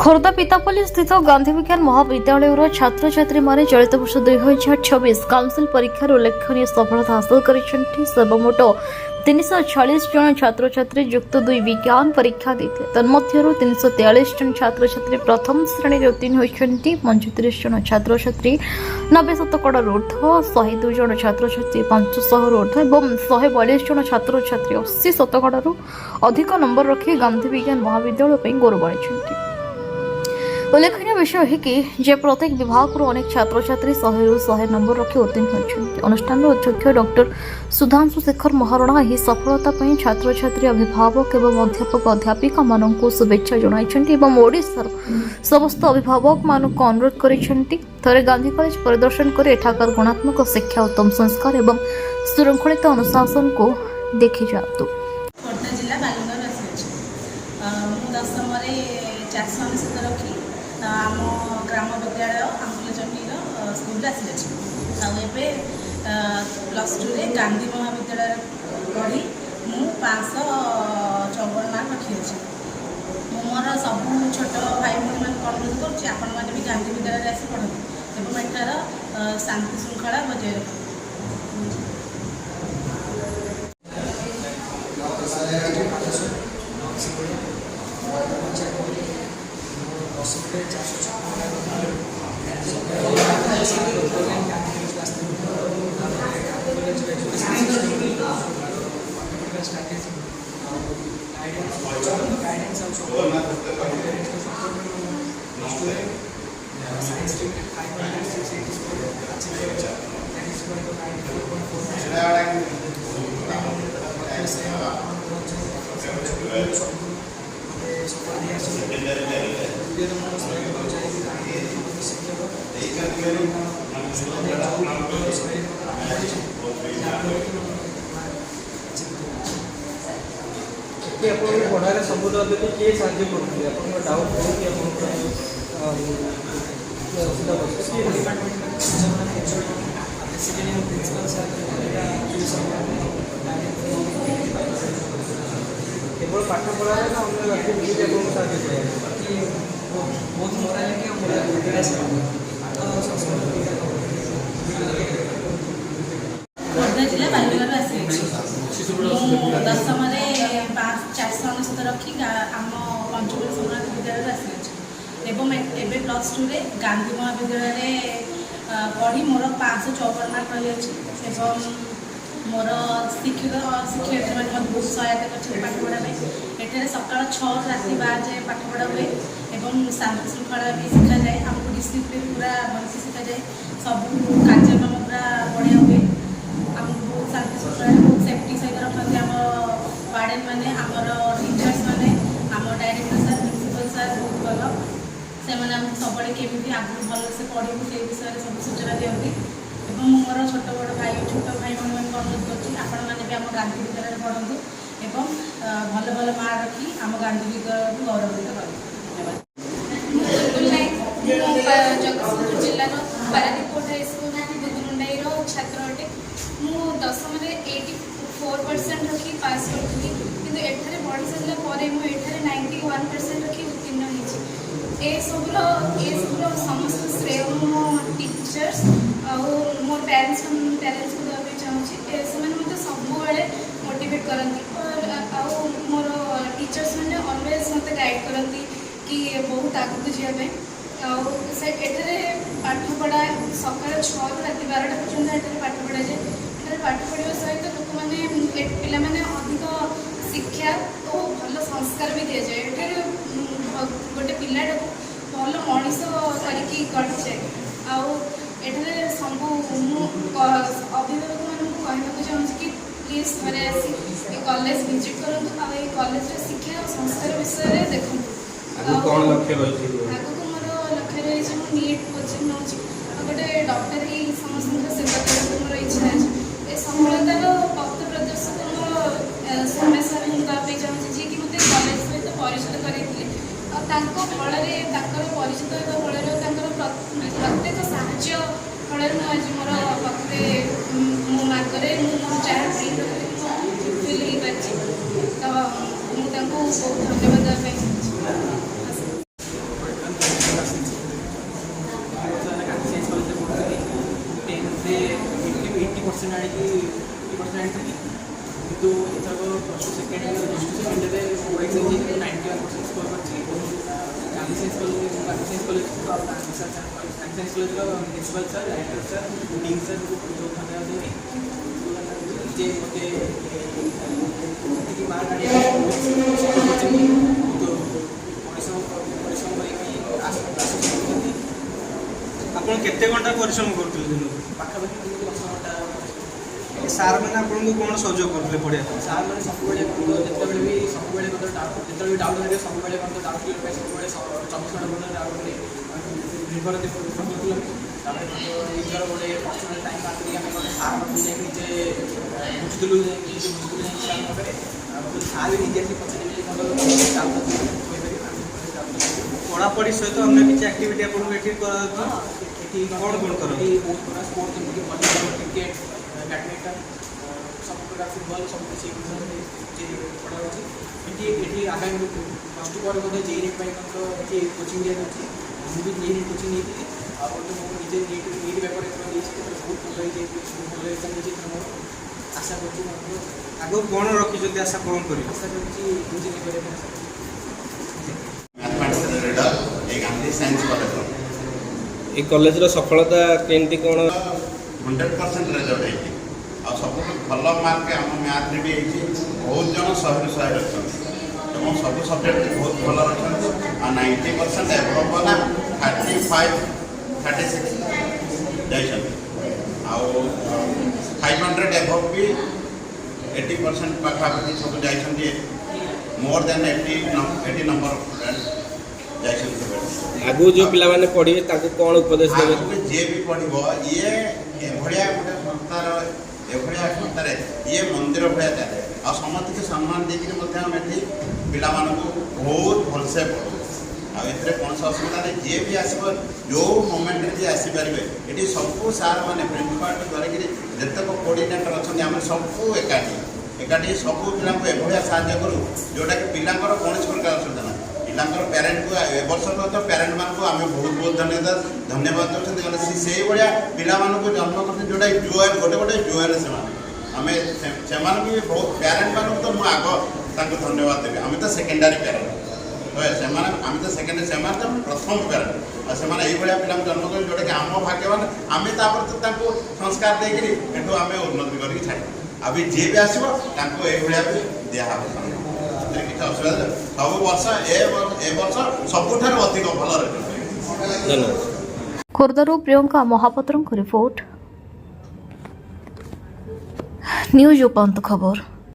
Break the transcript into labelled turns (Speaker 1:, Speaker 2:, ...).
Speaker 1: खोर्धा पितापल्ली स्थित गांधी विज्ञान महाविद्यालय छात्र छात्री माने चलित वर्ष 2026 काउंसिल परीक्षा उल्लेखनीय सफलता हासिल कर सर्वमोट 340 जन छात्र छात्री युक्त 2 विज्ञान परीक्षा देते तन्मध्य 343 जन छात्र छात्री प्रथम श्रेणी उत्तीर्ण होती 35 जन छात्र छात्री 90 शतकड़ा ऊर्ध्व 102 जन छात्र छात्री 500 ऊर्ध्व और 142 जन छात्र छात्री 80 शतकड़ू अधिक नंबर रखी गांधी विज्ञान महाविद्यालय गौरव आनी। उल्लेखनीय विषय है कि प्रत्येक विभाग अनेक छात्र छात्री 100 नंबर रखी उत्तीर्ण होती। अनुष्ठान अध्यक्ष डॉक्टर सुधांशु शेखर महारणा यह सफलता छात्र छात्री अभिभावक एवं अध्यापक अध्यापिका मानक शुभेच्छा जणाइछन्ति एवं ओडिशार समस्त अभिभावक मानक अनुरोध करिसेंति थरे गांधी कॉलेज परिदर्शन कर एठाकार गुणात्मक शिक्षा उत्तम संस्कार एवं सुरक्षित अनुशासन को देखि जातु।
Speaker 2: खोर्धा जिला बालुंगा रखी आम ग्राम विद्यालय आंकुलचंडीर स्कूल आसी प्लस टू रे गांधी महाविद्यालय पढ़ी मु 554 मार्क रखी मोर सब छोट भाई भाई मैं अनुरोध करुँच आपण मैंने भी गांधी विद्यालय आसी पढ़ते एवं एठार शांति श्रृंखला बजाय रख।
Speaker 3: पढ़ाई सब किए साहय करुँचे डाउट केवल पाठ पढ़ा ना बहुत मोरा
Speaker 2: खोर्धा जिला बालुंगा आसी दशम 490 रखी आम पंचम सम्राट विद्यालय आसी एवं एवं प्लस टू रे गांधी महाविद्यालय पढ़ी मोर 554 मार्क रही एवं मोर शिक्षक शिक्षयित्री मैंने बहुत सहायता कर पाठ पढ़ा एठार सका 6 राति 12 जाए पाठ पढ़ा हुए और शांति श्रृंखला भी शिखा जाए आमको डिसिप्लिन पूरा भलसे शिखा जाए सब कार्यक्रम पूरा बढ़िया हुए आमको बहुत शांति श्रृंखला बहुत सेफ्टी सहित रखते आम वार्डेन मैंने आमर टीचर्स मैंने आम डायरेक्टर सर प्रिंसिपल सर बहुत भल से सब केमी आगे भलसे पढ़ू से विषय सब सूचना दिखती और मोर छोट बड़ भाई मैं अनुरोध कर भी आम गांधी विद्यालय पढ़ू एवं भल भल मार्क रखी आम गांधी विद्यालय को गौरवित कर।
Speaker 4: जगतसिंहपुर जिला पारादीप हाईस्कूल बुदुमुंडाईर छात्र अटे मु दशम 84% रखी पास करी कि एठारे पढ़ी सारापर मुझे 91% रखी उत्तीर्ण होती सबूर समस्त श्रेय मो टीचर्स मो पेरेंट्स को देवाई चाहूँगी से सब मोटिवेट करती मोर टीचर्स मैंने अलवेज मत गाइड करती कि बहुत आगू जावाई एठारे पाठ पढ़ा सका 6 राति 12टा पर्यटन एठारे पाठ पढ़ा जाए एठारे पाठ पढ़ा सहित लोक मैंने पिला माने अधिक शिक्षा और भल संस्कार भी दि जाए एठारे गोटे पिलाटा भल मनीष करके गढ़ी जाए एठारे सब अभिभावक मानक कहना चाहूँगी कि प्लीज थे आसी कॉलेज विजिट करूँ आ कॉलेज शिक्षा और संस्कार विषय देखूँ आगू मोर लक्ष्य रही नीट कोचिंग नौ गोटे डॉक्टर ही समस्त सेवा करने मोर इच्छा अच्छे ये सफलतार पथ प्रदर्शक मोर समय सर देवाई चाहूँगी जी कि मत कॉलेज सहित परिचित करते फल परिचित होगा फल प्रत्येक साहाଯ୍य फल आज मोर पाखे मो मार्गरे मोर जहाँ फिल हो पारी तो मुझे बहुत धन्यवाद देवाई।
Speaker 3: 80% ଆଣିକି 50% ଆଣିଥିଲି କିନ୍ତୁ ଏଥରକ ପ୍ଲସ୍ ଟୁ ସେକେଣ୍ଡ ଇୟର୍ରେ ଓଏକ୍ସ ହେଇକି 91% ସ୍କୋର୍ କରିଛି। ଗାନ୍ଧୀ ସାଇନ୍ସ କଲେଜର principal sir, director sir, dean ସାର୍ଙ୍କୁ ବହୁତ ଧନ୍ୟବାଦ ଦେବି ଯେ ମୋତେ ଏତିକି ମାର୍କ ଆଣିବାକୁ କରିଛନ୍ତି। ବହୁତ ପରିଶ୍ରମ କରିକି ଆସୁଛନ୍ତି।
Speaker 5: ଆପଣ କେତେ ଘଣ୍ଟା ପରିଶ୍ରମ କରୁଥିଲେ ଦିନକୁ?
Speaker 3: ପାଖାପାଖି 10 ଘଣ୍ଟା।
Speaker 5: ସାର୍ ମାନେ ଆପଣଙ୍କୁ କ'ଣ ସହଯୋଗ କରୁଥିଲେ ପଢ଼ିବା ପାଇଁ?
Speaker 3: ସାର୍ ମାନେ ସବୁବେଳେ ଯେତେବେଳେ ବି ଯେତେବେଳେ ବି ଡାଉଟ୍ ହେଲେ ସବୁବେଳେ ଡାଉଟ୍ କ୍ଲିୟର ପାଇଁ ସବୁବେଳେ 24 ଘଣ୍ଟା ପର୍ଯ୍ୟନ୍ତ ଡାଉଟ୍ କଲେ ନିର୍ଭର କରୁଥିଲେ। ତାପରେ ନିଜର ଗୋଟେ ପର୍ସନାଲ୍ ଟାଇମ୍ ବାହାର କରିକି ଆମେ ଗୋଟେ ସାର୍ ପାଖକୁ ଯାଇକି ନିଜେ ବୁଝୁଥିଲୁ ଯାଇକି ସାର୍ ପାଖରେ ସାର୍ ବି ନିଜେ ଆସିକି ପଚାରିବେ ଡାଉଟ୍ କହିପାରିବେ।
Speaker 5: ପଢ଼ାପଢ଼ି ସହିତ ଅନ୍ୟ କିଛି ଆକ୍ଟିଭିଟି ଆପଣଙ୍କୁ ଏଠି କରାଯାଉଛି?
Speaker 3: ଏଠି
Speaker 5: କ'ଣ କରନ୍ତି?
Speaker 3: ବହୁତ ପ୍ରକାର ସ୍ପୋର୍ଟ ଯେମିତିକି ଭଲିବଲ୍, କ୍ରିକେଟ୍, ବ୍ୟାଡ଼ମିଣ୍ଟନ, ସବୁ ପ୍ରକାର ଫୁଟବଲ୍ ସବୁ କିଛି ପଢ଼ାଯାଉଛି। ଏଠି ଆଗାମୀ ପ୍ଲସ୍ ଟୁ ପରେ ମଧ୍ୟ ଜେଇ ନେଟ୍ ପାଇଁ ମଧ୍ୟ ଏଠି କୋଚିଂ ଦିଆଯାଉଛି। ମୁଁ ବି ଜେଇ ନେଟ୍ କୋଚିଂ ନେଇଥିଲି ଆଉ ମୁଁ ନିଜେ ନିଟ୍ ପେପର୍ ଦେଇଛି। ବହୁତ ଭଲ ହେଇଯାଇଛି, ଭଲ ଏକ୍ଜାମ୍ ଦେଇଛି। ମୋର ଆଶା କରୁଛି ମଧ୍ୟ
Speaker 5: ଆଗକୁ କ'ଣ ରଖିଛନ୍ତି ଆଶା କ'ଣ କରିବେ?
Speaker 3: ଆଶା କରୁଛି ଇଞ୍ଜିନିୟରିଂ କରିବା ପାଇଁ ଆଶା କରୁଛି।
Speaker 6: मैथमेटिक्स रीडर ये गांधी साइंस कॉलेज
Speaker 5: ଏ କଲେଜର ସଫଳତା କେମିତି କ'ଣ?
Speaker 6: 100% रिजल्ट है और सब भल मार्क आम मैथ भी है। बहुत जन 100 अच्छा और सब सब्जेक्ट बहुत भल अच्छा और 90% एभव ना 35-36 जाइए आउ 500 एभव भी 80% पाखापाखि सब जाइए। मोर देन 80 नंबर जाइए।
Speaker 5: ଆଗକୁ ଯେଉଁ ପିଲାମାନେ ପଢ଼ିବେ ତାଙ୍କୁ କ'ଣ ଉପଦେଶ ଦେବେ?
Speaker 6: जी भी पढ़ो ये एभलिया गोटे संस्थार एभलिया संस्थार ये मंदिर भाया चले आ समस्त के सम्मान देकर पिला बहुत भलसे पढ़ो आते कौन सा असुविधा नहीं। जी भी आसो जो मोमेंट जी आसपारे ये सबू सार मैंने प्रिंसिपाल धरिक जितक कोऑर्डिनेटर अच्छा आम सबू एकाठी सबू पिला एभलिया साहाय्य करूँ जोटा कि पिलांर कौन प्रकार असुविधा ना। पिलांर पेरेन्ट को ए वर्ष तो पेरेन्ट मान को आम बहुत बहुत धन्यवाद देते से भाया पिला जन्म करते जोटा जुआर गोटे गोटे जुआर से आम से बहुत पेरेन्ट मान तो मुझे आग धन्यवाद देवी। आम तो सेकेंडरी पेरेन्ट आम तो सेकेंडरी से प्रथम पेरेन्ट और से भाया पिला जन्म कर जोटा कि आम भाग्यवान आम तो संस्कार देकर एठू आम उन्नति करके छाड़ अभी जी भी आसो ये भी दिहब किसी असुविधा सब वर्ष ए वर्ष सबुठार अधिक भल रिजल्ट।
Speaker 5: ଧନ୍ୟବାଦ।
Speaker 1: ଖୋର୍ଦ୍ଧାରୁ ପ୍ରିୟଙ୍କା ମହାପାତ୍ରଙ୍କ ରିପୋର୍ଟ ନ୍ୟୁଜ୍ ଉପନ୍ତ ଖବର।